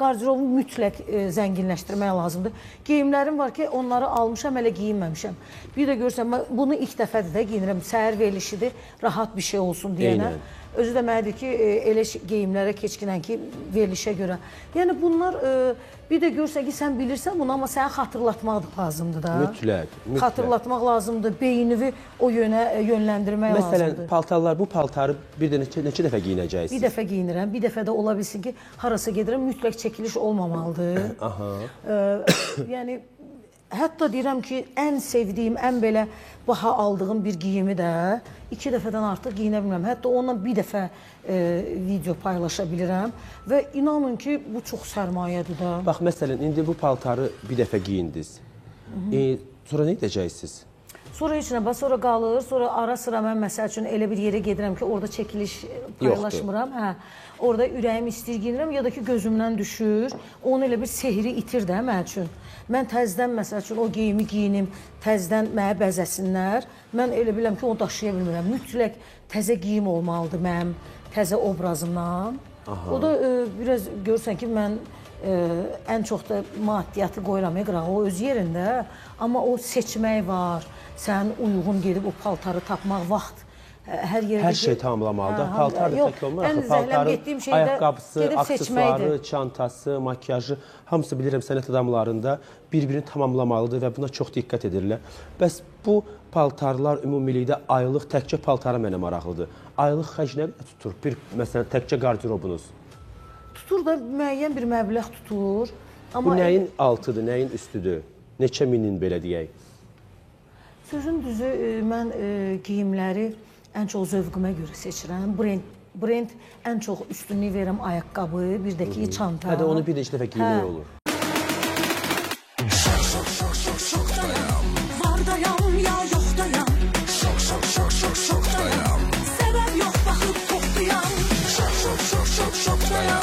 qardirobu mütləq zənginləşdirmək lazımdır. Geyimlərim var ki, onları almışam, hələ giyinməmişəm. Bir də görürsən, bunu ilk dəfədir də giyinirəm. Səhər verilişidir, rahat bir şey olsun deyənə. Özü də mənədir ki, elə geyimlərə keçkinən ki, verilişə görə. Yəni bunlar, bir də görürsən ki, sən bilirsən bunu, amma səni xatırlatmaq da lazımdır da. Mütləq. Xatırlatmaq lazımdır, beynini o yönə yönləndirmək lazımdır. Məsələn, paltarlar, bu paltarı bir də neçə dəfə giyinəcəksiniz? Bir dəfə giyinirəm, bir dəfə də ola bilsin ki, harasa gedirəm, mütləq çəkiliş olmamalıdır. Yəni, hətta deyirəm ki, ən sevdiyim, ən belə baha aldığım bir giyimi də 2 dəfədən artıq giyinə bilməm. Hətta onunla bir dəfə video paylaşa bilirəm və inanın ki, bu çox sərmayədir də. Bax, məsələn, indi bu paltarı bir dəfə giyindiniz. Sonra nə edəcəksiniz? Sonra heç nə, sonra qalır, sonra ara sıra mən məsəl üçün elə bir yerə gedirəm ki, orada çəkiliş paylaşmıram. Orada ürəyim istəyir giyinirəm ya da ki, gözümdən düşür. Onun elə bir sehri itir də mən üçün. Mən təzdən, məsəl üçün, o geyimi giyinim, təzdən mənə bəzəsinlər. Mən elə biləm ki, onu daşıya bilmirəm. Mütləq təzə geyim olmalıdır mənim təzə obrazımdan. O da biraz görürsən ki, mən ən çox da maddiyyatı qoyuram qırağa, o öz yerində. Amma o seçmək var, sənin uyğun gedib o paltarı tapmaq, vaxt. Hər şey tamamlamalıdır. Paltar da tək olmur. Paltarın ayaqqabısı, aksesuarı, çantası, makyajı, hamısı bilirəm sənət adamlarında bir-birini tamamlamalıdır və buna çox diqqət edirlər. Bəs bu paltarlar ümumilikdə aylıq təkcə paltara mənə maraqlıdır. Aylıq xərc nə qədər tutur? Məsələn, təkcə qardirobunuz? Tutur da müəyyən bir məbləğ tutur. Bu nəyin altıdır, nəyin üstüdür? Neçə minin belə deyək? Sözün düzü, mən geyimləri ən çox zövqümə görə seçirəm. Brend ən çox üstünlük verirəm ayaqqabı, bir də ki, çanta. Hədə onu bir neçə dəfə giymək olur. Şokdayam, vardayam ya yoxdayam. Şokdayam, səbəb yox, baxıb toxdayam. Şokdayam.